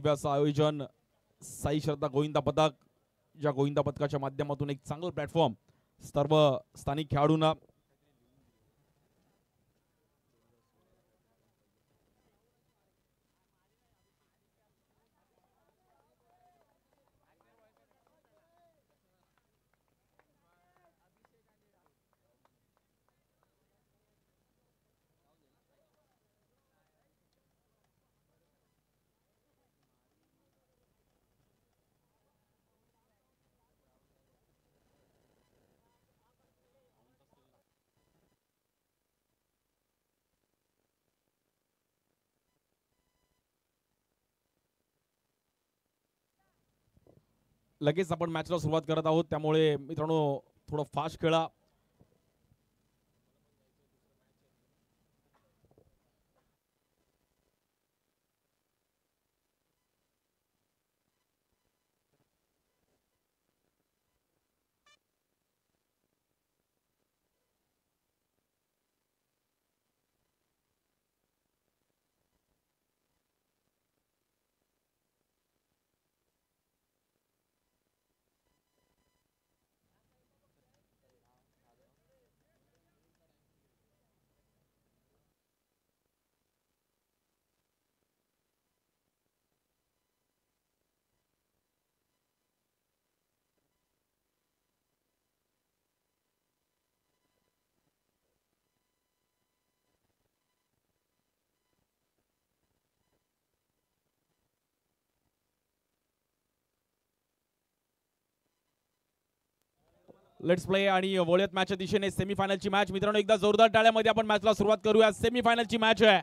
दिव्य असं आयोजन साई श्रद्धा गोविंदा पदक, ज्या गोविंदा पदकाच्या माध्यमातून एक चांगलं प्लॅटफॉर्म सर्व स्थानिक खेळाडूंना लगेच आपण मॅचला सुरुवात करत आहोत, त्यामुळे मित्रांनो थोडं फास्ट खेळा. लेट्स प्ले आणि वळूयात मॅचच्या दिशेने. सेमीफायनलची मॅच मित्रांनो, एकदा जोरदार टाळ्यामध्ये आपण मॅचला सुरुवात करूया. सेमीफायनलची मॅच आहे.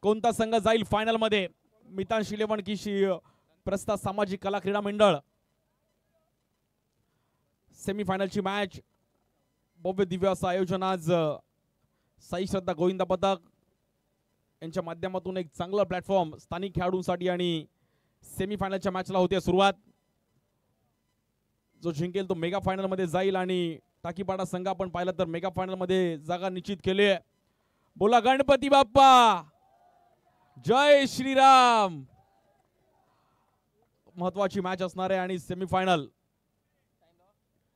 कोणता संघ जाईल फायनल मध्ये? मितांश 11 की प्रस्ताव सामाजिक कला क्रीडा मंडळ. सेमीफायनलची मॅच भव्य दिव्य असं आयोजन आज साई श्रद्धा गोविंदा पदक यांच्या माध्यमातून एक चांगला प्लॅटफॉर्म स्थानिक खेळाडूंसाठी आणि सेमीफायनलच्या मॅचला होते सुरुवात. जो जिंकेल तो मेगा फायनल मध्ये जाईल आणि टाकीपाडा संघ आपण पाहिलं तर मेगा फायनल मध्ये जागा निश्चित केली आहे. बोला गणपती बाप्पा, जय श्रीराम. महत्वाची मॅच असणार आहे आणि सेमीफायनल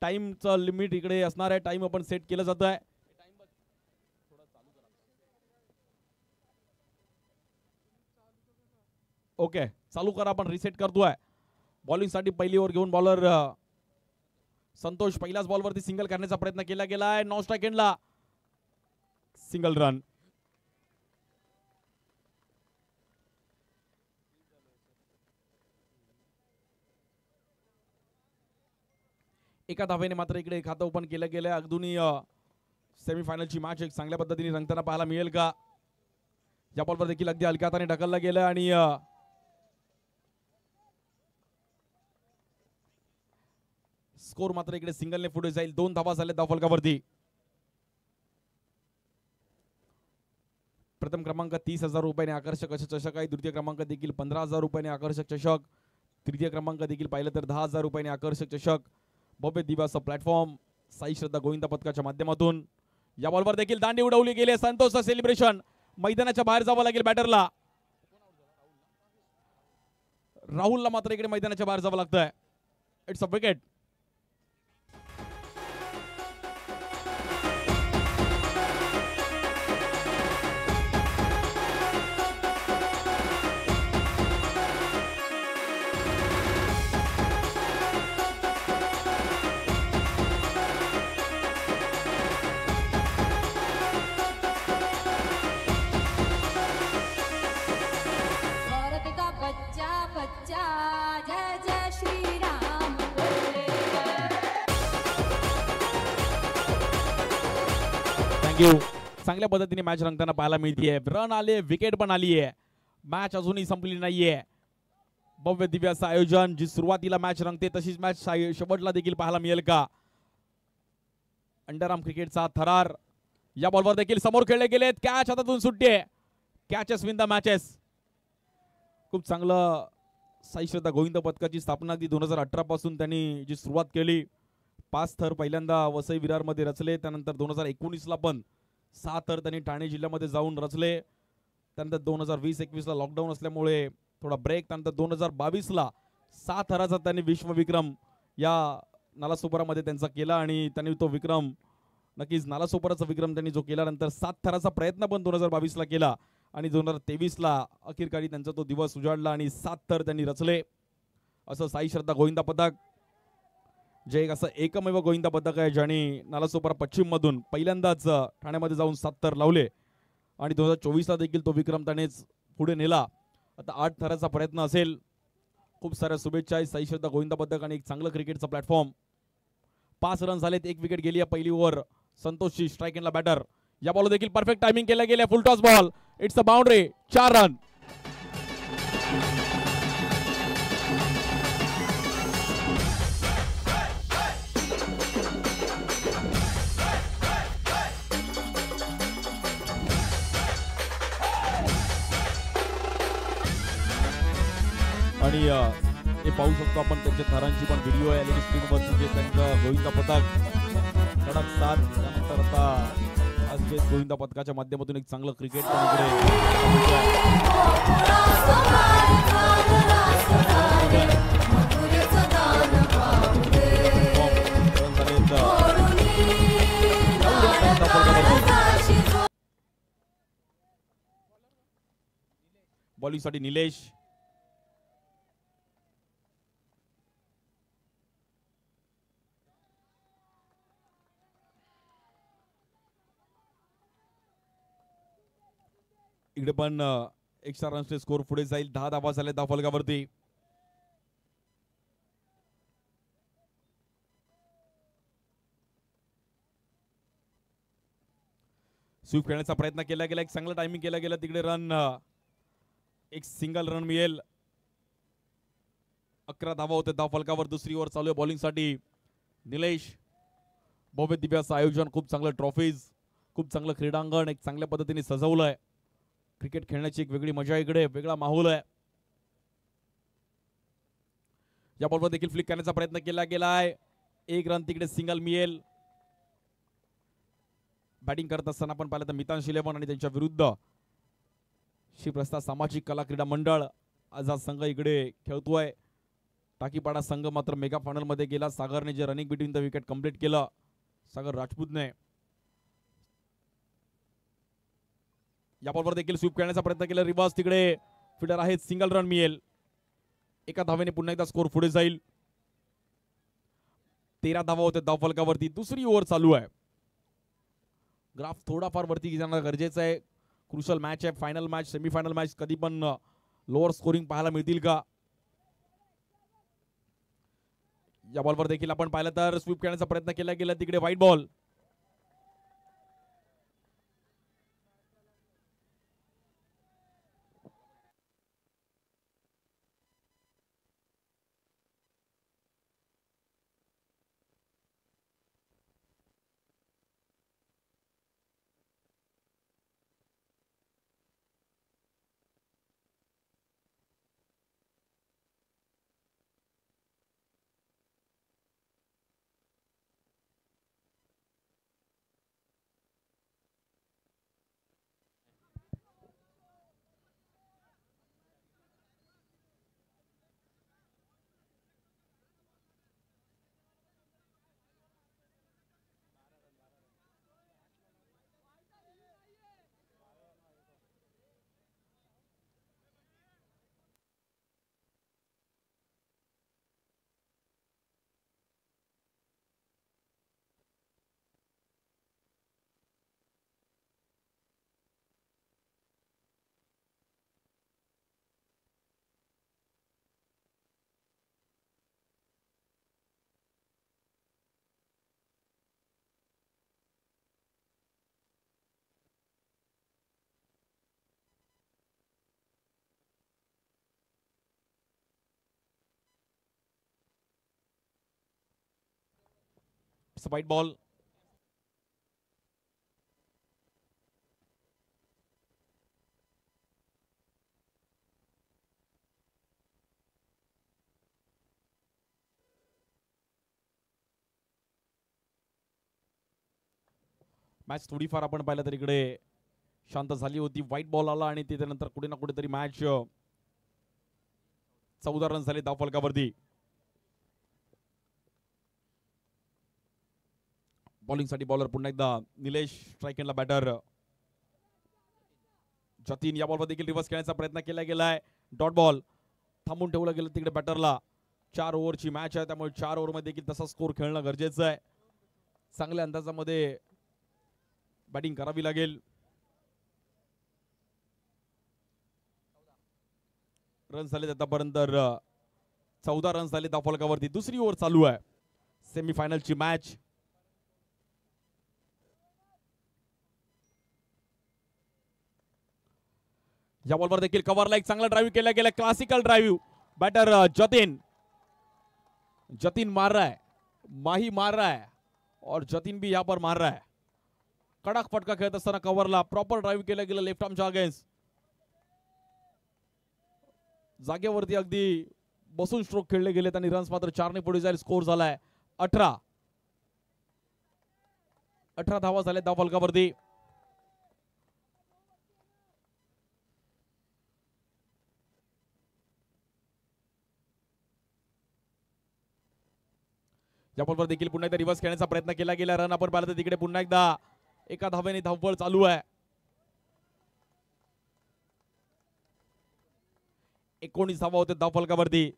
टाइमचं लिमिट इकडे असणार आहे. टाइम आपण सेट केलं जात आहे. ओके, चालू करा. आपण रिसेट करतोय. बॉलिंग साठी पहिली ओव्हर घेऊन बॉलर संतोष पहिल्याच बॉलवरती सिंगल करण्याचा प्रयत्न केला गेलाय. नॉन स्ट्राइक एंडला सिंगल रन. एका धावेने मात्र इकडे खातं ओपन केलं गेलंय. अगदी सेमीफायनलची मॅच एक चांगल्या पद्धतीने रंगताना पाहायला मिळेल का? या बॉलवर देखील अगदी हलक्या हाताने ढकलला गेलं आणि स्कोर मात्र इकडे सिंगलने पुढे जाईल. 2 धावा झाल्या धावफलकावरती. प्रथम क्रमांक 30,000 रुपयाने आकर्षक असे चषक आहे. द्वितीय क्रमांक देखील 15,000 रुपयाने आकर्षक चषक. तृतीय क्रमांक देखील पाहिलं तर 10,000 रुपयाने आकर्षक चषक. भव्य दिव्य असं प्लॅटफॉर्म साई श्रद्धा गोविंदा पदकाच्या माध्यमातून. या बॉलवर देखील दांडी उडवली गेली. संतोषचं सेलिब्रेशन. मैदानाच्या बाहेर जावं लागेल बॅटरला. राहुलला मात्र इकडे मैदानाच्या बाहेर जावं लागतंय. It's a wicket. चांगल्या पद्धतीने मॅच रंगताना पाहायला मिळतीये. रन आले, विकेट पण आली आहे. मॅच अजूनही संपली नाहीये. भव्य दिव्य असं आयोजन. जी सुरुवातीला मॅच रंगते तशीच मॅच शेवटला देखील पाहायला मिळेल का? अंडरआर्म क्रिकेटचा थरार. या बॉलवर देखील समोर खेळले गेलेत. कॅच हातातून सुटते. Catches win the matches. खूप चांगलं. साई श्रद्धा गोविंद पदकाची स्थापना अगदी 2018 पासून त्यांनी जी सुरुवात केली. 5 थर पहिल्यांदा वसई विरार मध्ये रचले. त्यानंतर 2019 ला पण 6 थर त्यांनी ठाणे जिल्ह्यामध्ये जाऊन रचले. त्यानंतर 2020-21 ला लॉकडाऊन असल्यामुळे थोडा ब्रेक, त्यानंतर 2022ला 7 थराचा त्यांनी विश्वविक्रम या नालासोपारामध्ये त्यांचा केला आणि त्यांनी तो विक्रम नक्कीच नालासोपाराचा विक्रम त्यांनी जो केला, नंतर 7 थराचा प्रयत्न पण 2022ला केला आणि 2023ला अखेरकारी त्यांचा तो दिवस उजाडला आणि 7 थर त्यांनी रचले. असं साई श्रद्धा गोविंदा पदक, जे एक असं एकमेव गोविंदा पदक आहे ज्याने नालासोपारा पश्चिम मधून पहिल्यांदाच ठाण्यामध्ये जाऊन 7 थर लावले आणि 2024ला देखील तो विक्रम त्यानेच पुढे नेला. आता 8 थराचा प्रयत्न असेल. खूप साऱ्या शुभेच्छा. साई श्रद्धा गोविंदा पदक आणि एक चांगलं क्रिकेटचा प्लॅटफॉर्म. 5 रन झालेत, 1 विकेट गेली आहे पहिली ओव्हर. संतोषची स्ट्राईक एंडला बॅटर. या बॉल देखील परफेक्ट टायमिंग केला गेला, फुल toss ball, it's a boundary, 4 run. आणि हे पाहू शकतो आपण त्यांच्या थरांची पण व्हिडिओ आहे एलईडी स्क्रीनवर, म्हणजे त्यांचं गोविंदा पदक कडक 7. त्यानंतर आता आज जे गोविंदा पदकाच्या माध्यमातून एक चांगलं क्रिकेट बॉलिंगसाठी निलेश. इकडे पण एक्स्ट्रा रनचे स्कोर पुढे जाईल. 10 धावा झाले धावफलकावरती. स्वीप खेळण्याचा प्रयत्न केला गेला, एक चांगला टायमिंग केला गेला. तिकडे रन, एक सिंगल रन मिळेल. 11 धावा होते धावफलकावर. दुसरी ओव्हर चालू आहे बॉलिंगसाठी. निलेश. भव्य दिव्य असं आयोजन, खूप चांगलं ट्रॉफीज, खूप चांगलं क्रीडांगण एक चांगल्या पद्धतीने सजवलंय. क्रिकेट खेळण्याची एक वेगळी मजा इकडे, वेगळा माहोल आहे. या बॉलवर देखील फ्लिक करण्याचा प्रयत्न केला गेलाय. 1 रन, तिकडे सिंगल मिळेल. बॅटिंग करत असताना आपण पाहिलं तर मितांश 11 आणि त्यांच्या विरुद्ध श्रीप्रस्ताद सामाजिक कला क्रीडा मंडळ आज हा संघ इकडे खेळतोय. टाकीपाडा संघ मात्र मेगा फायनल मध्ये गेला. सागरने जे running between the wicket complete केलं, सागर राजपूतने. या बॉलवर देखील स्वीप करण्याचा प्रयत्न केला. रिवर्स, तिकडे फिल्डर आहे, सिंगल रन मिळेल. एका धावेने पुन्हा एकदा स्कोर पुढे जाईल. 13 धावा होते धावफलकावरती. दुसरी ओव्हर चालू आहे. ग्राफ थोडाफार वरती जाणं गरजेचं आहे. क्रुशल मॅच आहे, फायनल मॅच, सेमीफायनल मॅच. कधी पण लोअर स्कोरिंग पाहायला मिळतील का? या बॉलवर देखील आपण पाहिलं तर स्वीप करण्याचा प्रयत्न केला गेला. तिकडे white ball. White ball. Match थोडीफार आपण पाहिलं तर इकडे शांत झाली होती. व्हाईट बॉल आला आणि त्यानंतर कुठे ना कुठेतरी मॅच 14 रन झाले धावफलकावरती. बॉलिंगसाठी बॉलर पुन्हा एकदा निलेश, स्ट्राईक एंडला बॅटर जतीन. या बॉलवर देखील रिव्हर्स खेळण्याचा प्रयत्न केला गेलाय. डॉट बॉल थांबून ठेवलं गेलं तिकडे बॅटरला. 4 ओव्हरची मॅच आहे त्यामुळे 4 ओव्हरमध्ये देखील तसा स्कोर खेळणं गरजेचं आहे. चांगल्या अंदाजामध्ये बॅटिंग करावी लागेल. रन झाले आतापर्यंत 14 रन झाले धावफलकावरती. दुसरी ओव्हर चालू आहे सेमीफायनलची मॅच. या बॉलवर देखील कव्हरला एक चांगला ड्राईव्ह केला गेला. क्लासिकल ड्राईव्ह बॅटर जतीन मार रहा है, माही मार रहा है और जतीन भी यहाँ पर मार रहा है. कडक फटका खेळत असताना कव्हरला प्रॉपर ड्राईव्ह केला गेला लेफ्ट आर्मच्या अगेन्स्ट. जागेवरती अगदी बसून स्ट्रोक खेळले गेलेत आणि रन्स मात्र 4 ने पुढे जाईल. स्कोर झालाय 18 धावा झाल्या धावफलकावरती. या बॉलवर देखील पुन्हा एकदा रिव्हर्स खेळण्याचा प्रयत्न केला गेला. रन आपण पाहिलं तर तिकडे पुन्हा एकदा एका धावेने धावपळ चालू आहे. 19 धावा होते धावफलकावरती.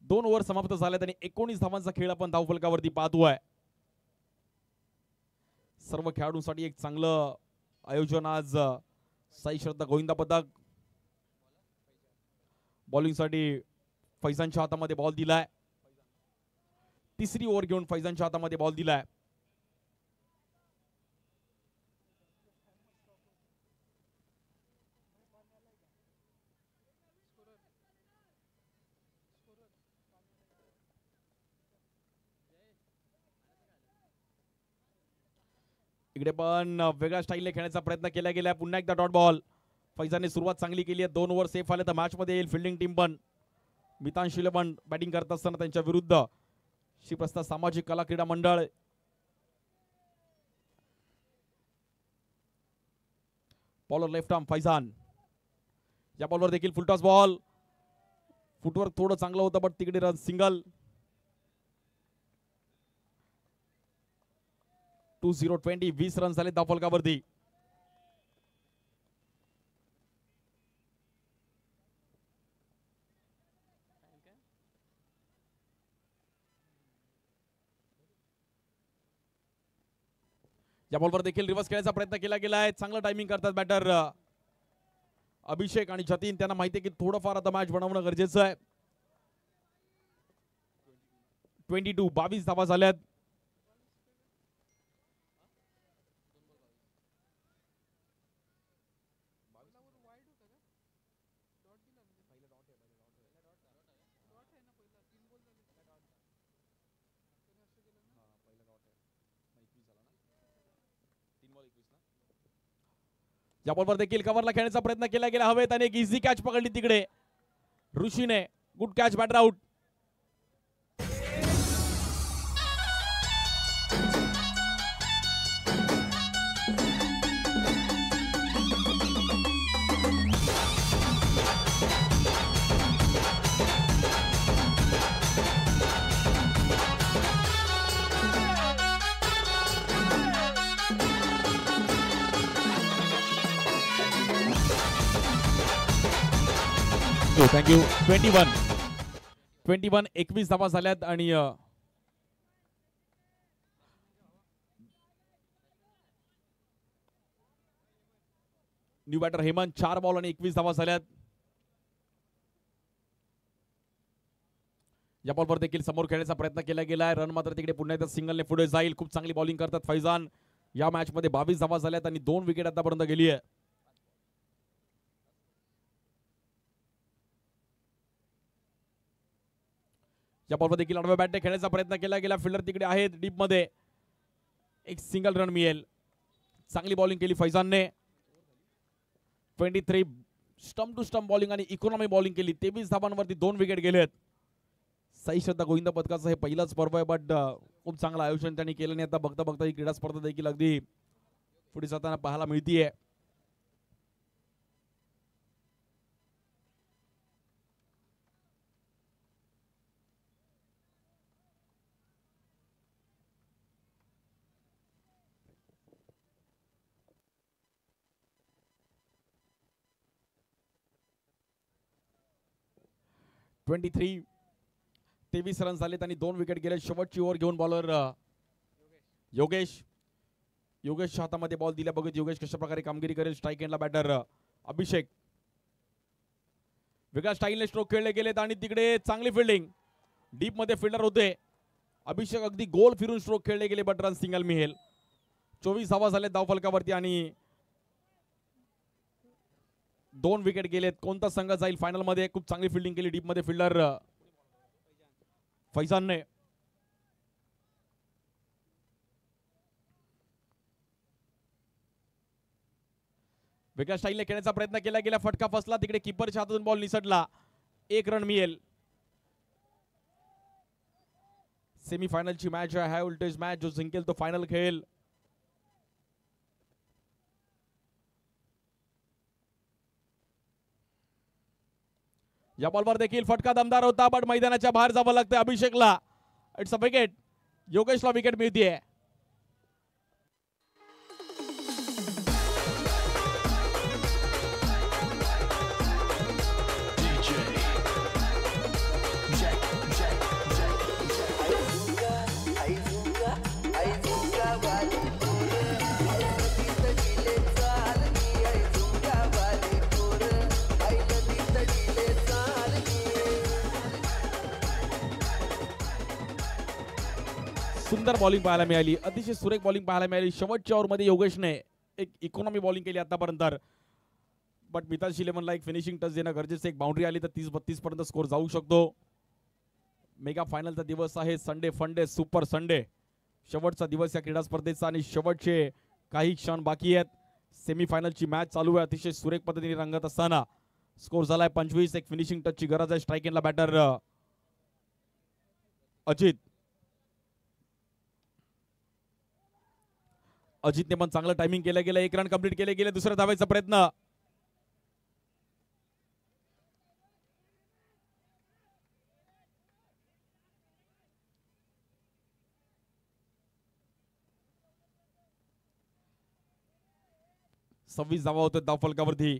2 ओव्हर समाप्त झाल्यात आणि 19 धावांचा खेळ आपण धावफलकावरती पाहतोय. सर्व खेळाडूंसाठी एक चांगलं आयोजन आज. साई श्रद्धा गोविंदा पदक. बॉलिंगसाठी फैजानच्या हातामध्ये बॉल दिलाय. तिसरी ओव्हर घेऊन फैजानच्या हातामध्ये बॉल दिलाय. इकडे पण वेगळ्या स्टाईलने खेळण्याचा प्रयत्न केला गेला. पुन्हा एकदा डॉट बॉल. फैजानने सुरुवात चांगली केली आहे. 2 ओव्हर सेफ आले तर मॅच मध्ये येईल. फिल्डिंग टीम पण मितांशीले पण बॅटिंग करत असताना त्यांच्या विरुद्ध श्रीप्रस्ताद सामाजिक कला क्रीडा मंडळ. Bowler left arm Faizan. या बॉलवर देखील फुलटॉस बॉल. फुटवर्क थोडं चांगलं होतं बट तिकडे रन सिंगल. 20 रन झाले धावफलकावरती. या बॉलवर देखील रिव्हर्स खेळण्याचा प्रयत्न केला गेला आहे. चांगला टायमिंग करतात बॅटर अभिषेक आणि जतीन. त्यांना माहिती आहे की थोडंफार आता मॅच बनवणं गरजेचं आहे. 22 धावा झाल्यात. या बॉलवर देखील कव्हरला खेळण्याचा प्रयत्न केला गेला. हवेत आणि एक इझी कॅच पकडली तिकडे ऋषीने. Good catch, batter out. Thank you. 21 धावा झाल्यात आणि न्यू बॅटर हेमंत 4 बॉल आणि 21 धावा झाल्यात. या बॉलवर देखील समोर खेळण्याचा प्रयत्न केला गेलाय. रन मात्र तिकडे पुन्हा एकदा सिंगलने पुढे जाईल. खूप चांगली बॉलिंग करतात फैजान. या मॅच मध्ये 22 धावा झाल्यात आणि 2 विकेट आतापर्यंत गेली आहे. या बॉलवर देखील आडव्या बॅटने खेळण्याचा प्रयत्न केला गेला. फिल्डर तिकडे आहेत डीप मध्ये. एक सिंगल रन मिळेल. चांगली बॉलिंग केली फैजानने. 23 स्टंप टू स्टंप बॉलिंग आणि इकॉनॉमी बॉलिंग केली. 23 धावांवरती 2 विकेट गेलेत. साई श्रद्धा गोविंद पदकाचं हे पहिलंच पर्व आहे बट खूप चांगलं आयोजन त्यांनी केलं नाही. आता बघता बघता ही क्रीडा स्पर्धा देखील अगदी पुढे जाताना पाहायला मिळतीये. 23 रन झालेत आणि 2 विकेट गेले. शेवटची ओव्हर घेऊन बॉलर योगेशच्या हातामध्ये बॉल दिल्या. बघूत योगेश कशा प्रकारे कामगिरी करेल. स्ट्राईक एंडला बॅटर अभिषेक. वेगळ्या स्टाईलने स्ट्रोक खेळले गेलेत आणि तिकडे चांगली फिल्डिंग. डीप मध्ये फिल्डर होते अभिषेक. अगदी गोल फिरून स्ट्रोक खेळले गेले बट रन सिंगल मिळेल. 24 धावा झाले धावफलकावरती आणि 2 विकेट गेलेत. कोणता संघ जाईल फायनल मध्ये. खूप चांगली फिल्डिंग केली डीप मध्ये फिल्डर फैजानने. वेगळ्या स्टाईलने खेळण्याचा प्रयत्न केला गेला. फटका फसला. तिकडे कीपरच्या हातातून बॉल निसटला. 1 रन मिळेल. सेमीफायनलची मॅच आहे. हाय व्होल्टेज मॅच. जो जिंकेल तो फायनल खेळेल. या बॉलवर देखील फटका दमदार होता बट मैदानाच्या बाहेर जावं लागतं अभिषेकला. It's a wicket. योगेशला विकेट मिळते. सुंदर बॉलिंग पाहायला मिळाली. अतिशय सुरेख बॉलिंग पाहायला मिळाली. शेवटच्या ओव्हरमध्ये योगेशने एक इकॉनॉमी बॉलिंग केली आतापर्यंत. बट मिताज इलेव्हनला एक फिनिशिंग टच देणं गरजेचं. एक बाउंड्री आली तर 30-32 पर्यंत स्कोर जाऊ शकतो. मेगा फायनलचा दिवस आहे. संडे फंडे सुपर संडे. शेवटचा दिवस या क्रीडा स्पर्धेचा आणि शेवटचे काही क्षण बाकी आहेत. सेमीफायनलची मॅच चालू आहे. अतिशय सुरेख पद्धतीने रंगत असताना स्कोर झालाय 25. एक फिनिशिंग टचची गरज आहे. स्ट्राईक एंडला बॅटर अजितने पण चांगलं टायमिंग केलं गेलं. 1 रन कंप्लीट केले गेले. दुसऱ्या धावायचा प्रयत्न. सव्वीस धावा होतात धावफलकावरती.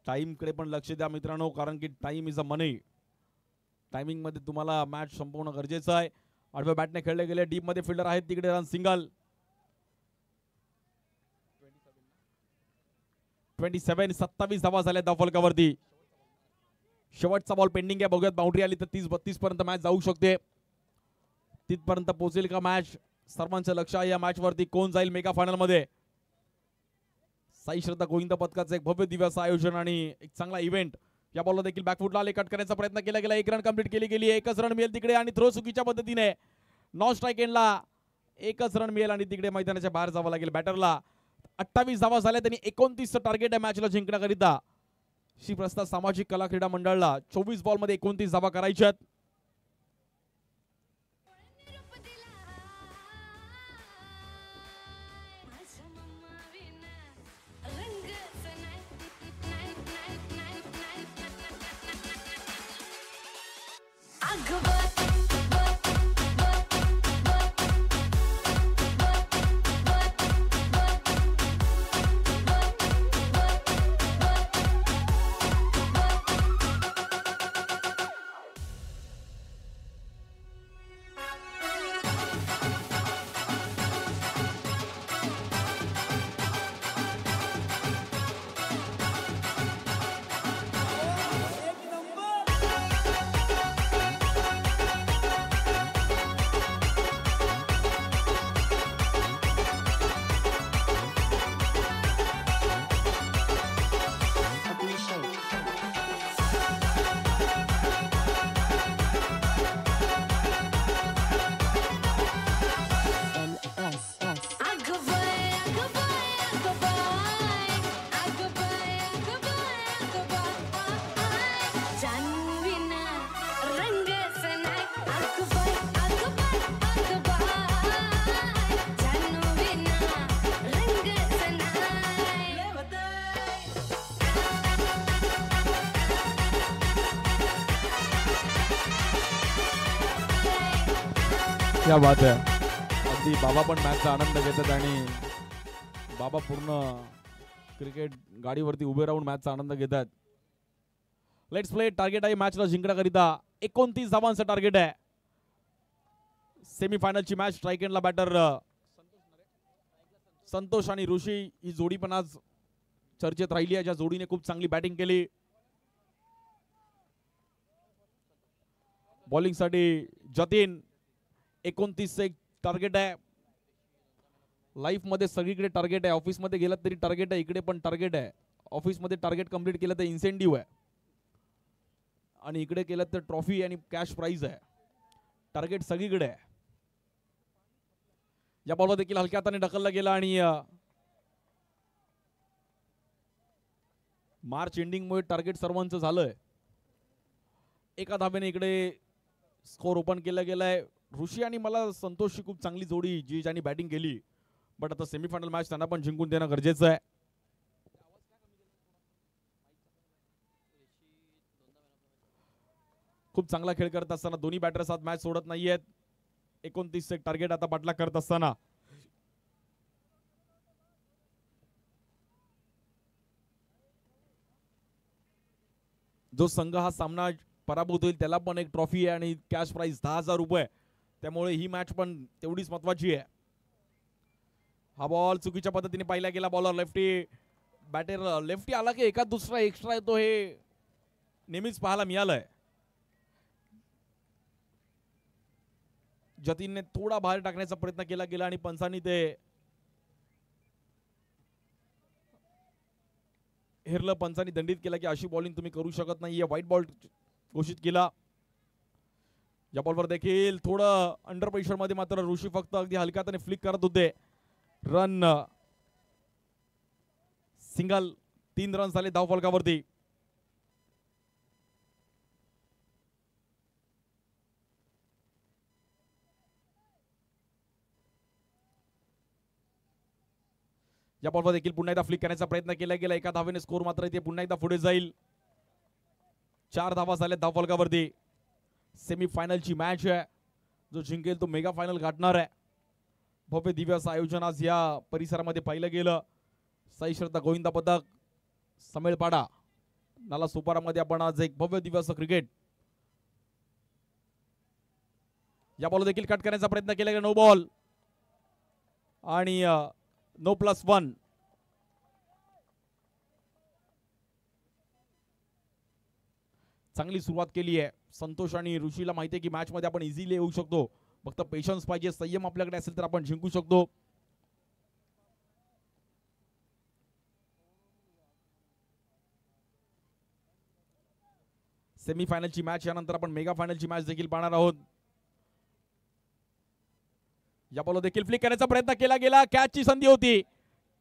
टाइम कडे पण लक्ष द्या मित्रांनो, कारण की time is a money. Timing मध्ये तुम्हाला मॅच संपवणं गरजेचं आहे. आडव्या बॅटने खेळले गेले. डीप मध्ये फिल्डर आहेत. तिकडे रन सिंगल. 27 धावा झाल्या धावफलकावरती. शेवटचा बॉल पेंडिंग आहे. बघूयात बाउंड्री आली तर 30-32 पर्यंत मॅच जाऊ शकते. तिथपर्यंत पोहोचेल का मॅच. सर्वांचं लक्ष आहे या मॅच वरती. कोण जाईल मेगा फायनल मध्ये. साई श्रद्धा गोविंद पथकाचं एक भव्य दिवस आयोजन आणि एक चांगला इव्हेंट. या बॉलला देखील बॅकफुटला आले. कट करण्याचा प्रयत्न केला गेला. 1 रन कंप्लीट केली गेली. 1च रन मिळेल तिकडे आणि थ्रो चुकीच्या पद्धतीने. नॉन स्ट्राईक एंडला 1च रन मिळेल आणि तिकडे मैदानाच्या बाहेर जावं लागेल बॅटरला. 28 धावा झाल्या. त्यांनी 29चं टार्गेट आहे मॅचला जिंकण्याकरिता. श्रीप्रस्ताद सामाजिक कला क्रीडा मंडळाला 24 बॉल मध्ये 29 धावा करायच्यात. क्या बात आहे. अगदी बाबा पण मॅचचा आनंद घेतात आणि बाबा पूर्ण क्रिकेट गाडीवरती उभे राहून मॅचचा आनंद घेतात. Let's play. टार्गेट आहे मॅचला जिंकण्याकरिता 29 धावांचं टार्गेट आहे. सेमीफायनलची मॅच. स्ट्राईक एंडला बॅटर संतोष आणि ऋषी ही जोडी पण आज चर्चेत राहिली आहे, ज्या जोडीने खूप चांगली बॅटिंग केली. बॉलिंग साठी जतीन. 29 एक टार्गेट आहे. लाईफ मध्ये सगळीकडे टार्गेट आहे. ऑफिस मध्ये गेलात तरी टार्गेट आहे, इकडे पण टार्गेट आहे. ऑफिस मध्ये टार्गेट कंप्लीट केलं तर इन्सेंटिव्ह आहे, आणि इकडे केलं तर ट्रॉफी आणि कॅश प्राइज आहे. टार्गेट सगळीकडे आहे. या बॉलवर देखील हलक्या हाताने ढकलला गेला आणि मार्च एंडिंगमुळे टार्गेट सर्वांचं झालंय. एका धाब्याने इकडे स्कोर ओपन केला गेलाय. ऋषी आणि मला संतोषची खूप चांगली जोडी जी ज्यांनी बॅटिंग केली, बट आता सेमीफायनल मॅच त्यांना पण जिंकून देणं गरजेचं आहे. खूप चांगला खेळ करत असताना दोन्ही बॅटर्स आज मॅच सोडत नाहीयेत. 29 एक टार्गेट आता पाठलाग करत असताना जो संघ हा सामना पराभूत होईल त्याला पण एक ट्रॉफी आहे आणि कॅश प्राइज 10,000 रुपये. त्यामुळे ही मॅच पण तेवढीच महत्वाची आहे. हा बॉल चुकीच्या पद्धतीने पाहिला गेला. Bowler lefty. बॅटर लेफ्टी आला की एका दुसरा एक्स्ट्रा येतो, हे नेहमीच पाहायला मिळालंय. जतीनने थोडा बाहेर टाकण्याचा प्रयत्न केला गेला आणि पंचांनी ते हेरलं. पंचांनी दंडित केला की अशी बॉलिंग तुम्ही करू शकत नाहीये. व्हाईट बॉल घोषित केला. या बॉलवर देखील थोडं अंडर प्रेशर मध्ये मात्र ऋषी फक्त अगदी हलक्या हाताने फ्लिक करत होते. Run single. 3 रन झाले धाव फलकावरती. या बॉलवर देखील पुन्हा एकदा फ्लिक करण्याचा प्रयत्न केला गेला. एका धावेने स्कोर मात्र इथे पुन्हा एकदा पुढे जाईल. 4 धावा झाल्या धाव फलकावरती. सेमीफायनलची मॅच आहे. जो जिंकेल तो मेगा फायनल गाठणार आहे. भव्य दिव्य असं आयोजन आज या परिसरामध्ये पाहिलं गेलं. साई श्रद्धा गोविंदा पदक समेळपाडा नाला सुपारामध्ये आपण आज एक भव्य दिव्य असं क्रिकेट. या बॉल देखील कट करण्याचा प्रयत्न केला गेला. नो बॉल आणि नो +1. चांगली सुरुवात केली आहे. संतोष आणि ऋषीला माहिती आहे की मॅच मध्ये आपण इझिली येऊ शकतो. फक्त पेशन्स पाहिजे, संयम आपल्याकडे असेल तर आपण जिंकू शकतो. सेमीफायनलची मॅच यानंतर आपण मेगा फायनलची मॅच देखील पाहणार आहोत. या बॉल देखील फ्लिक करण्याचा प्रयत्न केला गेला. कॅचची संधी होती.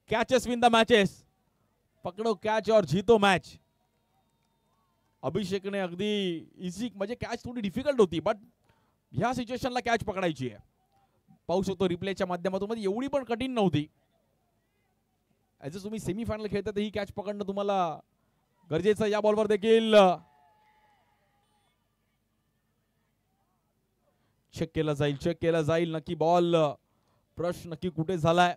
Catches win the matches. पकडो कॅच और जीतो मॅच. अभिषेकने अगदी इझी, म्हणजे कॅच थोडी डिफिकल्ट होती, बट ह्या सिच्युएशनला कॅच पकडायची आहे. पाहू शकतो रिप्लेच्या माध्यमातून, एवढी पण कठीण नव्हती. ऍज अ तुम्ही सेमीफायनल खेळता तर ही कॅच पकडणं तुम्हाला गरजेचं. या बॉलवर देखील चेक केला जाईल नक्की बॉल ब्रश नक्की कुठे झालाय.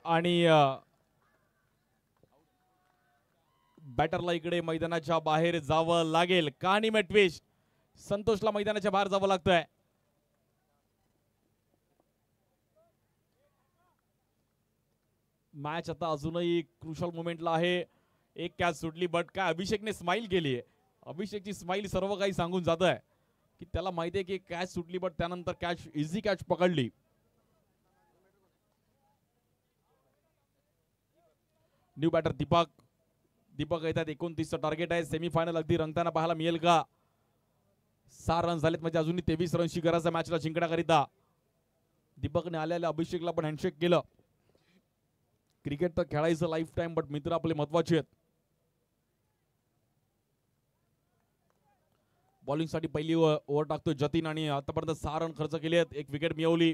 आणि बॅटरला इकडे मैदानाच्या बाहेर जावं लागेल. कहाणी में ट्विस्ट, संतोषला मैदानाच्या बाहेर जावं लागतंय. मॅच आता अजूनही क्रुशल मोमेंटला आहे. एक कॅच सुटली, बट काय अभिषेकने स्माइल केली आहे. अभिषेकची स्माइल सर्व काही सांगून जात आहे की त्याला माहिती आहे की कॅच सुटली, बट त्यानंतर कॅच इझी कॅच पकडली. न्यू बॅटर दीपक येतात. 29चं टार्गेट आहे. सेमीफायनल अगदी रंगताना पाहायला मिळेल का? 6 रन झालेत, म्हणजे अजूनही 23 रनची गरज आहे मॅचला जिंकण्याकरिता. दीपकने आलेल्या अभिषेकला पण हँडशेक केलं. क्रिकेट तर खेळायचं लाईफ टाइम, बट मित्र आपले महत्वाचे आहेत. बॉलिंग साठी पहिली ओव्हर टाकतोय जतीन आणि आतापर्यंत 6 रन खर्च केले आहेत. 1 विकेट मिळवली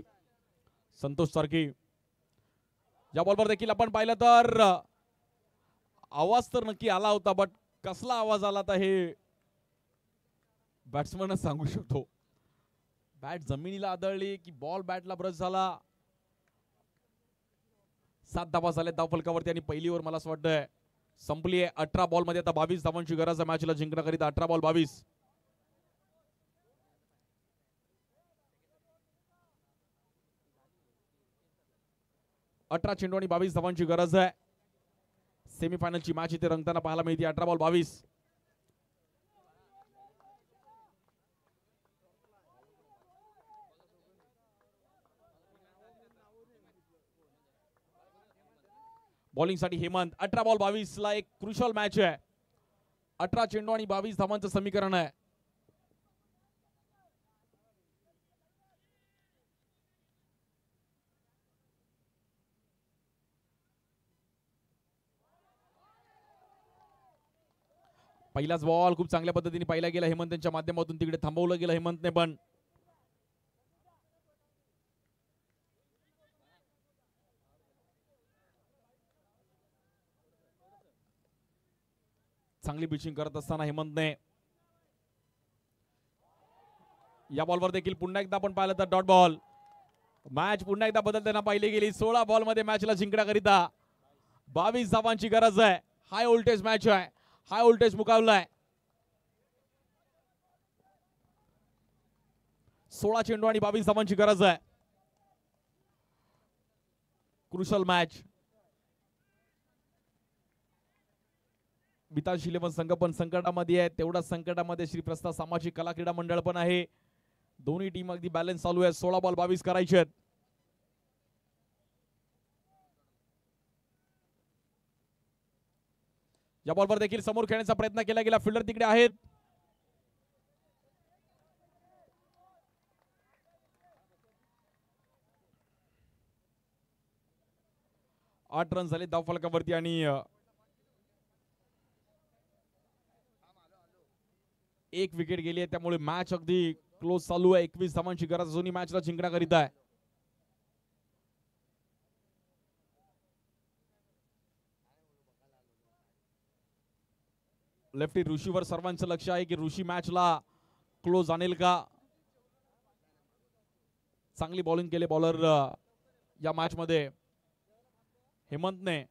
संतोष सारखी. या बॉलवर देखील आपण पाहिलं तर आवाज तर नक्की आला होता, बट कसला आवाज आला तर हे बॅट्समनच सांगू शकतो. बॅट जमिनीला आदळली की बॉल बॅटला ब्रश झाला. 7 धावा झाल्या धावफलकावरती आणि पहिली ओव्हर मला असं वाटतंय संपली आहे. 18 बॉल मध्ये आता 22 धावांची गरज आहे मॅचला जिंकण्याकरिता. 18 बॉल 22. 18 चेंडू आणि 22 धावांची गरज आहे. सेमीफायनलची मॅच इथे रंगताना पाहायला मिळते. 18 बॉल 22. बॉलिंग साठी हेमंत. 18 बॉल 22 ला एक क्रुशल मॅच आहे. 18 चेंडू आणि 22 धावांचं समीकरण आहे. पहिलाच बॉल खूप चांगल्या पद्धतीने पाहिला गेला हेमंतच्या माध्यमातून. तिकडे थांबवलं गेलं हेमंतने पण. चांगली पिचिंग करत असताना हेमंतने या बॉलवर देखील पुन्हा एकदा आपण पाहिलं तर डॉट बॉल. मॅच पुन्हा एकदा बदलताना पाहिली गेली. 16 बॉल मध्ये मॅचला जिंकण्याकरिता 22 धावांची गरज आहे. हाय व्होल्टेज मॅच आहे. हाय व्होल्टेज मुकाबला आहे. 16 चेंडू आणि 22 धावांची गरज आहे. Crucial match. वितान शिलेवन संघ पण संकटामध्ये आहे. तेवढ्या संकटामध्ये श्री प्रस्ताव सामाजिक कला क्रीडा मंडळ पण आहे. दोन्ही टीम अगदी बॅलन्स चालू आहे. 16 बॉल 22 करायचे आहेत. या बॉलवर देखील समोर खेळण्याचा प्रयत्न केला गेला. फिल्डर तिकडे आहेत. आठ रन झाले धावफलकावरती आणि एक विकेट गेली आहे. त्यामुळे मॅच अगदी क्लोज चालू आहे. 21 धावांची गरज अजूनही मॅचला जिंकण्याकरिता आहे. लेफ्टी ऋषीवर सर्वांचं लक्ष आहे की ऋषी मॅचला क्लोज आणेल का. चांगली बॉलिंग केली बॉलर या मॅच मध्ये हेमंतने.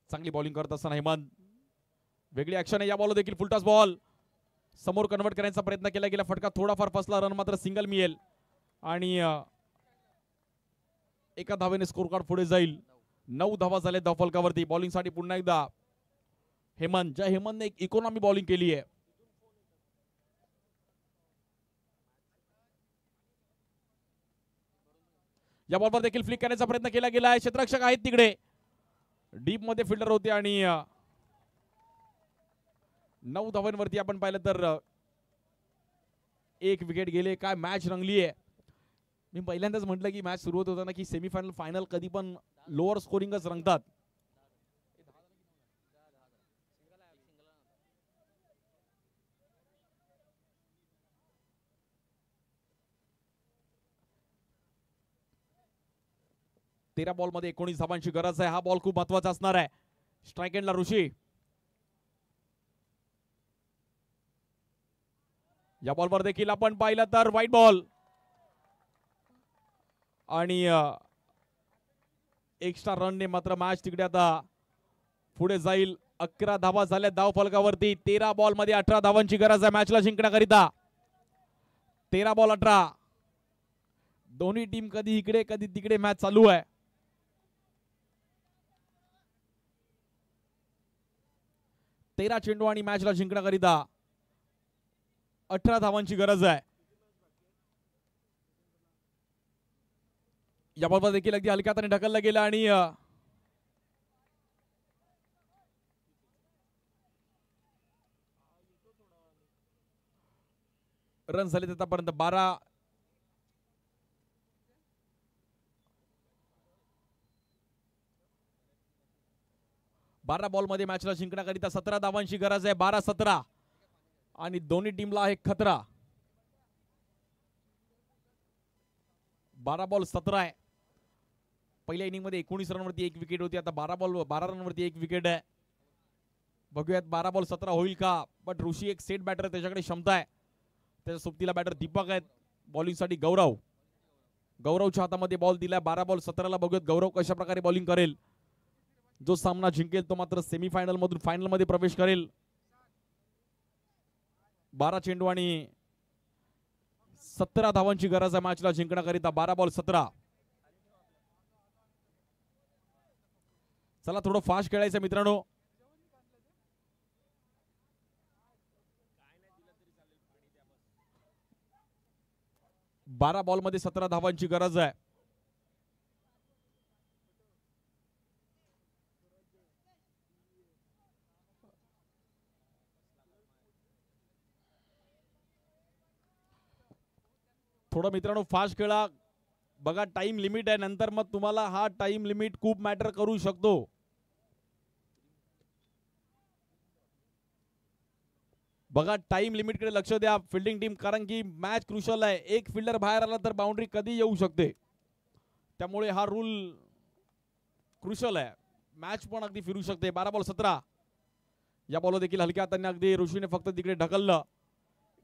चांगली बॉलिंग करत असताना हेमंत. वेगळी ऍक्शन आहे या बॉल देखील. फुलटॉस बॉल समोर कन्वर्ट करण्याचा प्रयत्न केला गेला. फटका थोडाफार फसला. रन मात्र सिंगल मिळेल आणि एका धावेने स्कोर कार्ड पुढे जाईल. 9 धावा झाले धावफलकावरती. बॉलिंग साठी पुन्हा एकदा हेमंत. ज्या हेमंतने एक इकॉनॉमी बॉलिंग केली आहे. या बॉलवर देखील फ्लिक करण्याचा प्रयत्न केला गेला आहे. क्षेत्ररक्षक आहेत तिकडे. डीप मध्ये फिल्डर होते आणि 9 धावांवरती आपण पाहिलं तर 1 विकेट गेले. काय मॅच रंगली आहे. मी पहिल्यांदाच म्हटलं की मॅच सुरू होत होताना की सेमीफायनल फायनल कधी पण लोअर स्कोरिंगच रंगतात. तेरा बॉल मध्ये 19 धावांची गरज आहे. हा बॉल खूप महत्वाचा असणार आहे. स्ट्राइक एंडला ऋषी. या बॉलवर देखील आपण पाहिलं तर व्हाईट बॉल. आणि एक्स्ट्रा रनने मात्र मॅच तिकडे आता पुढे जाईल. 11 धावा झाल्या धाव फलकावरती. 13 बॉल मध्ये 18 धावांची गरज आहे मॅचला जिंकण्याकरिता. 13 बॉल 18. दोन्ही टीम कधी इकडे कधी तिकडे मॅच चालू आहे. तेरा चेंडू आणि मॅचला जिंकण्याकरिता 18 धावांची गरज आहे. या बॉलवर देखील अगदी हलक्या हाताने ढकलला गेला आणि रन झाले आतापर्यंत 12. बॉल मध्ये मॅचला जिंकण्याकरिता 17 धावांची गरज आहे. 12-17 आणि दोन्ही टीमला आहे खतरा. 12 बॉल 17 आहे. पहिल्या इनिंग मध्ये 19 रनवरती 1 विकेट होती. आता 12 रनवरती 1 विकेट आहे. बघूयात 12 बॉल 17 होईल का. बट ऋषी एक सेट बॅटर, त्याच्याकडे क्षमता आहे. त्याच्या सोबतीला बॅटर दीपक आहेत. बॉलिंग साठी गौरवच्या हातामध्ये बॉल दिलाय. 12 बॉल 17ला बघूयात गौरव कशा प्रकारे बॉलिंग करेल. जो सामना जिंकेल तो मात्र सेमीफायनल मधून फायनल मध्ये प्रवेश करेल. 12 चेंडू आणि 17 धावांची गरज आहे मॅचला जिंकण्याकरिता. 12 बॉल 17. चला थोडं फास्ट खेळायचं मित्रांनो. बारा बॉल मध्ये 17 धावांची गरज आहे. थोडं मित्रांनो फास्ट खेळा. बघा टाइम लिमिट आहे. नंतर मग तुम्हाला हा टाइम लिमिट खूप मॅटर करू शकतो. बघा टाइम लिमिट कडे लक्ष द्या फिल्डिंग टीम, कारण की मॅच क्रुशल आहे. एक फिल्डर बाहेर आला तर बाउंड्री कधी येऊ शकते. त्यामुळे हा रूल क्रुशल आहे. मॅच पण अगदी फिरू शकते. 12 बॉल 17. या बॉल देखील हलक्या हाताने अगदी ऋषीने फक्त तिकडे ढकललं.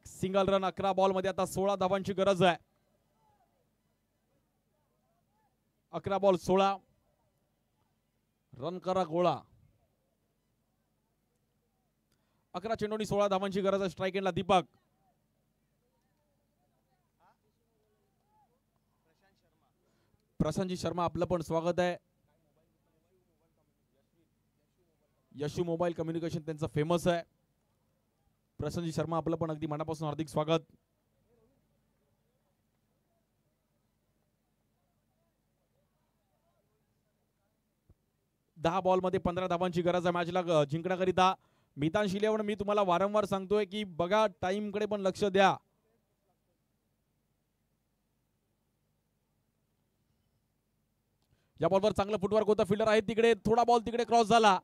Single run. 11 बॉल मध्ये आता 16 धावांची गरज आहे. 11 बॉल 16. रन करा गोळा. 11 चेंडूंनी 16 धावांची गरज आहे. स्ट्राइक एंडला दीपक. प्रशांतजी शर्मा आपलं पण स्वागत आहे. यशू मोबाईल कम्युनिकेशन त्यांचं फेमस आहे. प्रशांतजी शर्मा आपलं पण अगदी मनापासून हार्दिक स्वागत. दहा बॉल मध्ये 15 धावांची गरज आहे मॅचला जिंकण्याकरिता. मितान शिलेवन मी तुम्हाला वारंवार सांगतोय की बघा टाइम कडे पण लक्ष द्या. या बॉलवर चांगलं फुटवर्क होतं. फिल्डर आहे तिकडे. थोडा बॉल तिकडे क्रॉस झाला.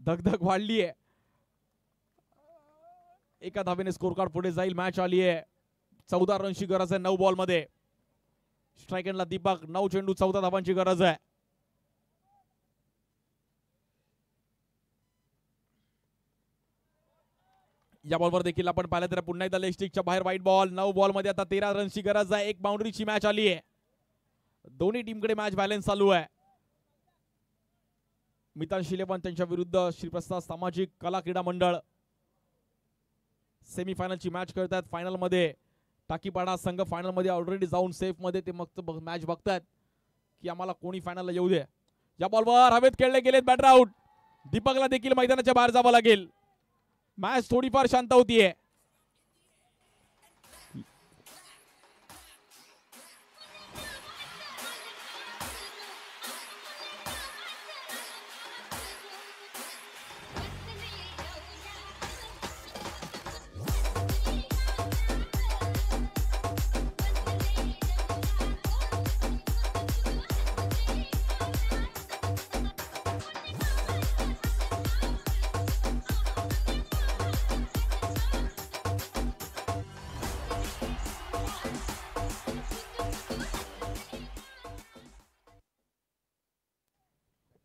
धगधग वाढली आहे. एका धावेने स्कोर कार्ड पुढे जाईल. मॅच आली आहे. 14 रनची गरज आहे 9 बॉल मध्ये. स्ट्राइक एंडला दीपक. 9 चेंडू 14 धावांची गरज आहे. या बॉलवर देखील आपण पाहिलं तर पुन्हा एकदा लेग स्टिकच्या बाहेर वाईट बॉल. 9 बॉल मध्ये आता 13 रनची गरज आहे. एक बाउंड्रीची मॅच आली आहे. दोन्ही टीमकडे मॅच बॅलन्स चालू आहे. मितान शिलेवन त्यांच्या विरुद्ध श्रीप्रसाद सामाजिक कला क्रीडा मंडळ सेमीफायनलची मॅच खेळतात. फायनल मध्ये टाकीपाडा संघ फायनल मध्ये ऑलरेडी जाऊन सेफ मध्ये ते मग मॅच बघतात की आम्हाला कोणी फायनलला येऊ दे. या बॉलवर हवेत खेळले गेलेत. Batter out. दीपकला देखील मैदानाच्या बाहेर जावं लागेल. मॅच थोडीफार शांत होतीये.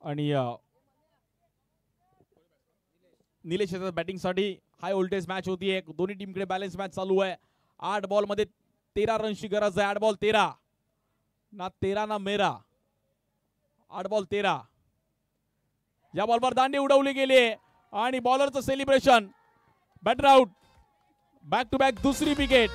आणि निलेश बॅटिंग साठी हाय व्होल्टेज मॅच होतीये. दोन्ही टीमकडे बॅलन्स मॅच चालू आहे. 8 बॉल मध्ये 13 रनची गरज आहे. 8 बॉल 13. ना तेरा ना मेरा. 8 बॉल 13. या बॉलवर दांडी उडवली गेली आणि बॉलरचं celebration. Batter out. Back to back दुसरी विकेट.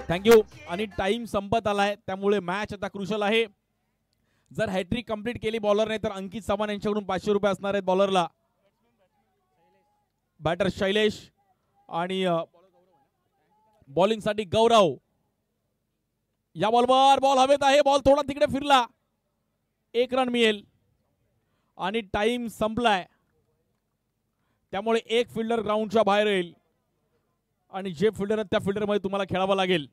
थँक्यू. आणि टाइम संपत आलाय त्यामुळे मॅच आता क्रुशल आहे. जर हॅट्रिक कंप्लीट केली बॉलरने तर अंकित चव्हाण यांच्याकडून 500 रुपये असणार आहेत बॉलरला. बॅटर शैलेश आणि बॉलिंग साठी गौरव. या बॉलवर बॉल हवेत आहे. बॉल थोडा तिकडे फिरला. 1 रन मिळेल आणि टाइम संपलाय त्यामुळे एक फिल्डर ग्राउंडच्या बाहेर येईल आणि जे फिल्डर आहेत त्या फिल्डरमध्ये तुम्हाला खेळावं लागेल.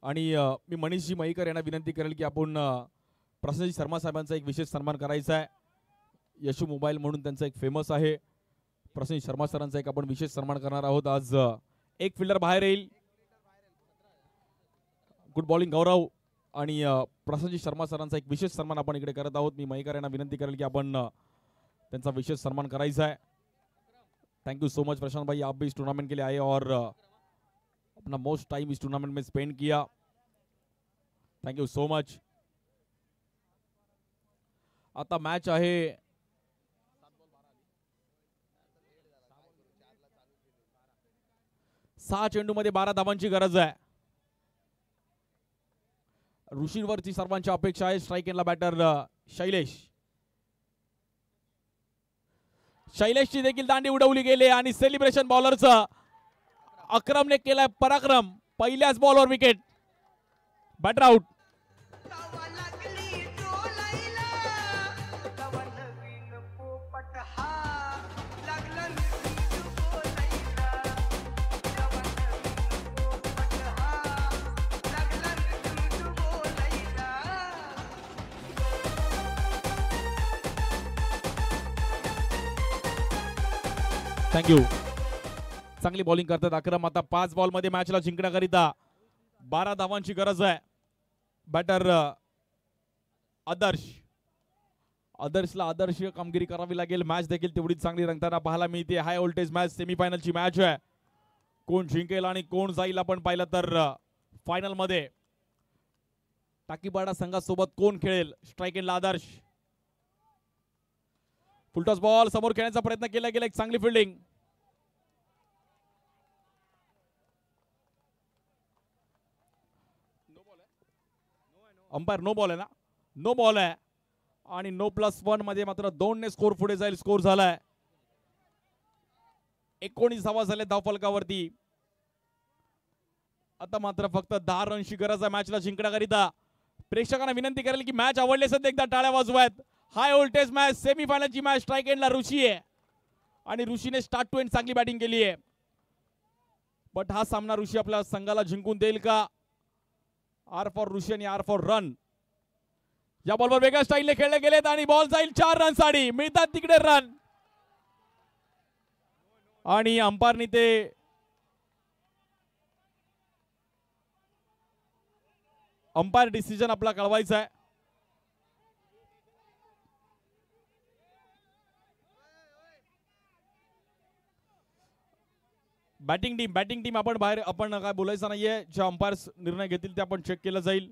आणि मी मनीषजी मयीकर यांना विनंती करेल की आपण प्रसन्नजी शर्मा साहेबांचा एक विशेष सन्मान करायचा आहे. यशू मोबाईल म्हणून त्यांचा एक फेमस आहे. प्रसन्न शर्मा सरांचा एक आपण विशेष सन्मान करणार आहोत. आज एक फिल्डर बाहेर येईल. गुड बॉलिंग गौरव आणि प्रसन्नजी शर्मा सरांचा एक विशेष सन्मान आपण इकडे करत आहोत. मी मयीकर यांना विनंती करेल की आपण त्यांचा विशेष सन्मान करायचा है. Thank you so much Prashant भाई, आप भी इस टूर्नामेंट के लिए आए और अपना मोस्ट टाइम इस टूर्नामेंट में स्पेंड किया. Thank you so much. आता मॅच आहे 6 चेंडूमध्ये 12 धावांची गरज आहे. ऋषींवरची सर्वांची अपेक्षा आहे. स्ट्राइक एंडला बॅटर शैलेश. शैलेशची देखील दांडी उडवली गेली आणि सेलिब्रेशन बॉलरचं अक्रमने केलाय पराक्रम. पहिल्याच बॉलवर विकेट. Batter out. थँक्यू. चांगली बॉलिंग करतात अक्रम. आता 5 बॉल मध्ये मॅचला जिंकण्याकरिता 12 धावांची गरज आहे. बॅटर आदर्श. आदर्शला आदर्श कामगिरी करावी लागेल. मॅच देखील तेवढीच चांगली रंगताना पाहायला मिळते. हाय व्होल्टेज मॅच, सेमीफायनलची मॅच आहे. कोण जिंकेल आणि कोण जाईल आपण पाहिलं तर फायनल मध्ये टाकीपाडा संघासोबत कोण खेळेल. स्ट्राइक एंडला आदर्श. फुलटॉस बॉल समोर खेळण्याचा प्रयत्न केला गेला. एक चांगली फिल्डिंग. अंपायर नो बॉल आहे ना. नो बॉल आहे आणि नो +1 मध्ये मात्र 2 ने स्कोर पुढे जाईल. स्कोर झालाय 19 धावा झाले धावफलकावरती. आता मात्र फक्त 10 रनची गरज आहे मॅचला जिंकण्याकरिता. प्रेक्षकांना विनंती करेल की मॅच आवडली असेल तर एकदा टाळ्या वाजवायत. हाय व्होल्टेज मॅच, सेमीफायनलची मॅच. स्ट्राइक एंडला ऋषी आहे आणि ऋषीने स्टार्ट टू एंड चांगली बॅटिंग केली आहे. बट हा सामना ऋषी आपल्या संघाला जिंकून देईल का. आर फॉर ऋषी आणि आर फॉर रन. या बॉलवर वेगळ्या स्टाईलने खेळले गेलेत आणि बॉल जाईल 4 रन साठी. मिळतात तिकडे रन आणि अंपायरनी ते अंपायर डिसिजन आपला कळवायचा आहे. बॅटिंग टीम आपण बाहेर, आपण काय बोलायचं नाहीये. जे अंपायर्स निर्णय घेतील ते आपण चेक केलं जाईल.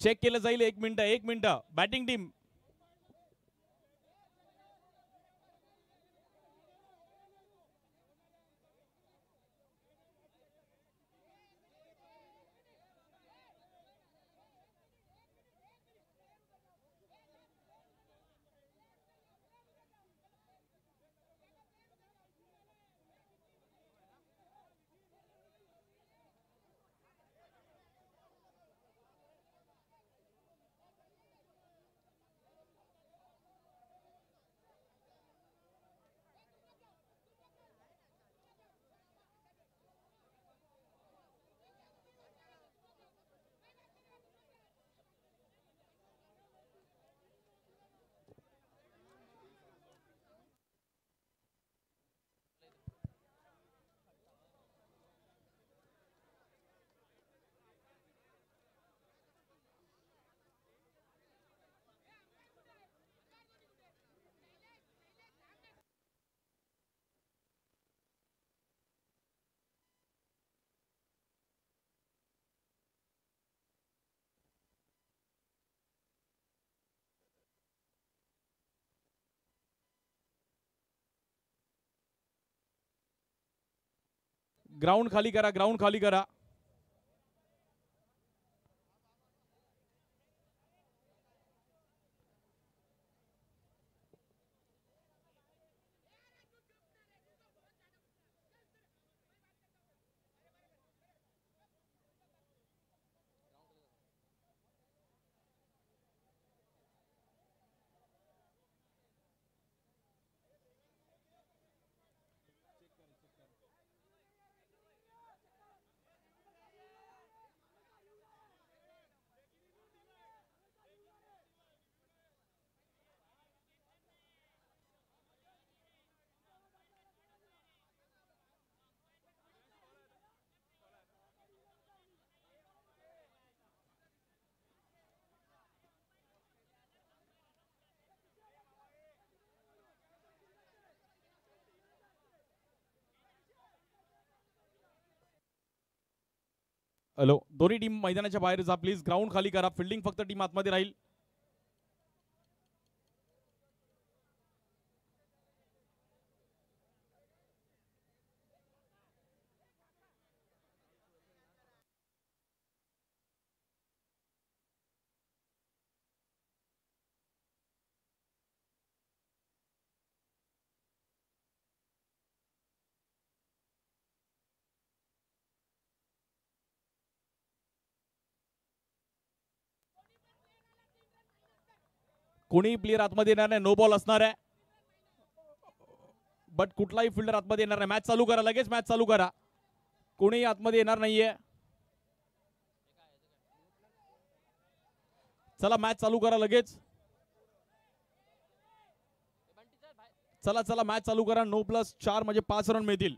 चेक केलं जाईल. 1 मिनिट. बॅटिंग टीम ग्राउंड खाली करा, ग्राउंड खाली करा. हॅलो, दोन्ही टीम मैदानाच्या बाहेर जा प्लीज. ग्राउंड खाली करा. फिल्डिंग फक्त टीम आतमध्ये राहील. कोणी प्लेयर आतमध्ये येणार नाही. नो बॉल असणार आहे. बट कुठलाही फिल्डर आतमध्ये येणार नाही. मॅच चालू करा, लगेच मॅच चालू करा. कोणी आतमध्ये येणार नाहीये. चला मॅच चालू करा लगेच. चला चला मॅच चालू करा. 9+4 म्हणजे 5 रन मिळतील.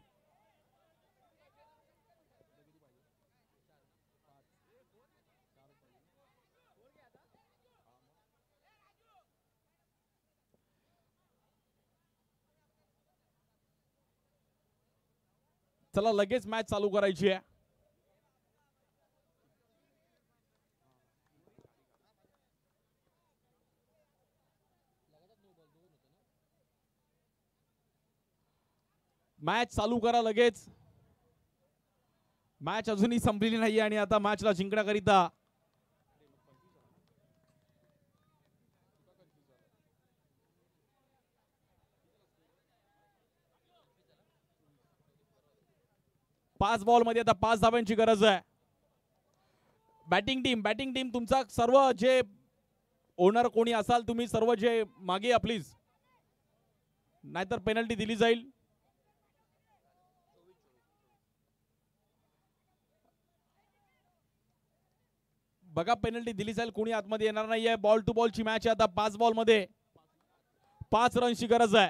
चला लगेच मॅच चालू करायची आहे. मॅच चालू करा लगेच. मॅच अजूनही संपलेली नाही आणि आता मॅचला जिंकण्याकरिता पाच बॉल मध्ये आता 5 धावांची गरज आहे. बॅटिंग टीम तुमचा सर्व जे ओनर कोणी असाल तुम्ही सर्व जे मागे या प्लीज, नाहीतर पेनल्टी दिली जाईल. बघा पेनल्टी दिली जाईल. कोणी आतमध्ये येणार नाहीये. बॉल टू बॉलची मॅच आहे आता. 5 बॉल मध्ये 5 रनची गरज आहे.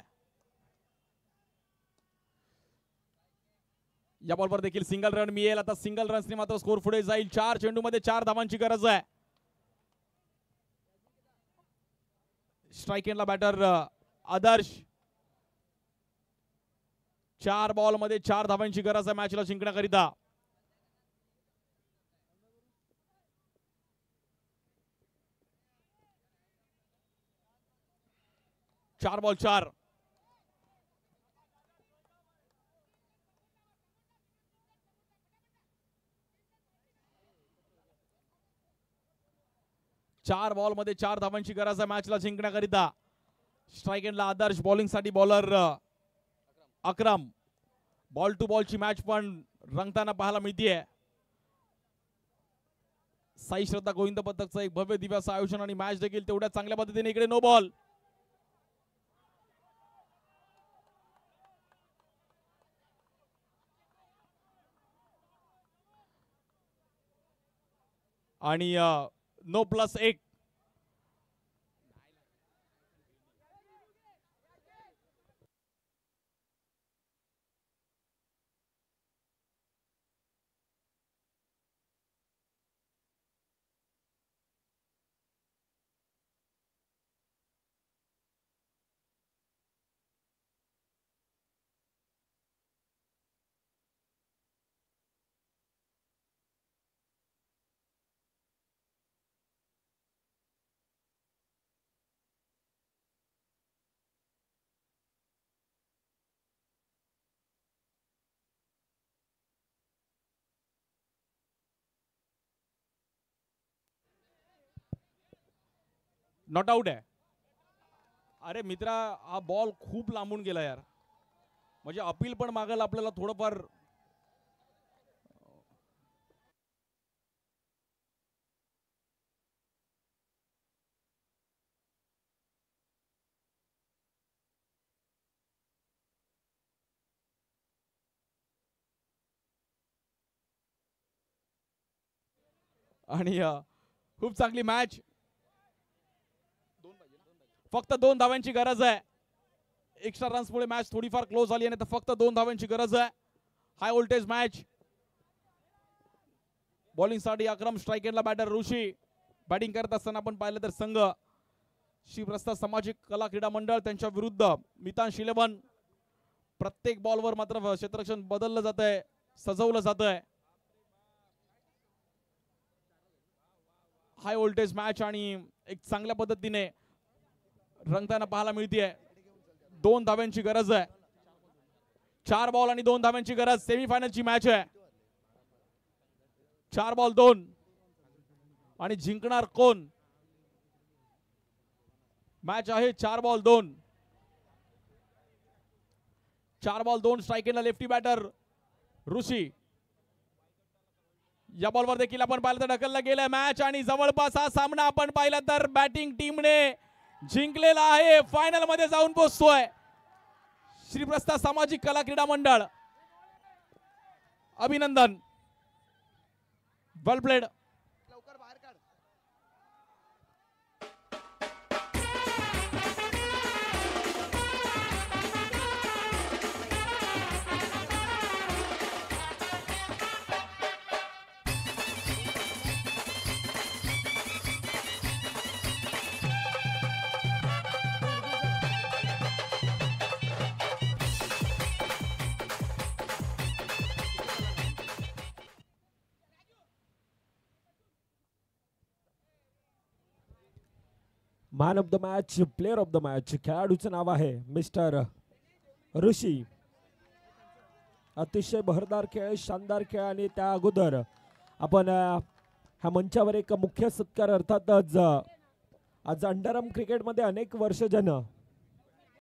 या बॉलवर देखील सिंगल रन मिळेल. आता सिंगल रन्सने मात्र स्कोर पुढे जाईल. 4 चेंडूमध्ये 4 धावांची गरज आहे. स्ट्राइक एंडला बॅटर आदर्श. 4 बॉल मध्ये 4 धावांची गरज आहे मॅचला जिंकण्याकरिता. चार बॉल 4. चार बॉल मध्ये 4 धावांची गरज आहे मॅचला जिंकण्याकरिता. स्ट्राइक एंडला आदर्श, बॉलिंग साठी बॉलर अक्रम. बॉल टू बॉलची मॅच पण रंगताना पाहायला मिळतीये. साई श्रद्धा गोविंद पथकचं एक भव्य दिव्य असं आयोजन आणि मॅच देखील तेवढ्या चांगल्या पद्धतीने. इकडे नो बॉल. आणि 9+1. नॉट आउट आहे. अरे मित्रा, हा बॉल खूप लांबून गेला यार, म्हणजे अपील पण मागायला आपल्याला थोडंफार. आणि खूप चांगली मॅच. फक्त 2 धावांची गरज आहे. एक्स्ट्रा रन्स मुळे मॅच थोडीफार क्लोज झाली, आणि फक्त 2 धावांची गरज आहे. हाय व्होल्टेज मॅच. बॉलिंग साठी अक्रम, स्ट्राइक एंडला बॅटर ऋषी. बॅटिंग करत असताना आपण पाहिलं तर संघ श्री प्रस्ताव सामाजिक कला क्रीडा मंडळ त्यांच्या विरुद्ध मितांश 11. प्रत्येक बॉलवर मात्र क्षेत्ररक्षण बदललं जात आहे, सजवलं जात आहे. हाय व्होल्टेज मॅच आणि एक चांगल्या पद्धतीने रंगताना पाहायला मिळते. 2 धाव्यांची गरज आहे. 4 बॉल आणि 2 धाव्यांची गरज. सेमीफायनलची मॅच आहे. 4 बॉल 2 आणि जिंकणार कोण? मॅच आहे 4 बॉल 2. 4 बॉल 2. स्ट्राइक एंडला लेफ्टी बॅटर ऋषी. या बॉलवर देखील आपण पाहिलं तर ढकलला गेलाय मॅच, आणि जवळपास हा सामना आपण पाहिला तर बॅटिंग टीमने जिंकलेला आहे. फायनल मध्ये जाऊन पोहोचतोय श्री प्रस्ताव सामाजिक कला क्रीडा मंडळ. अभिनंदन, well played. Man of the match, player of the match, खेळाडूचं नाव आहे मिस्टर ऋषी. अतिशय बहरदार खेळ, शानदार खेळ. आणि त्या अगोदर आपण ह्या मंचावर एक मुख्य सत्कार, अर्थातच आज अंडरआर्म क्रिकेटमध्ये अनेक वर्ष ज्यानं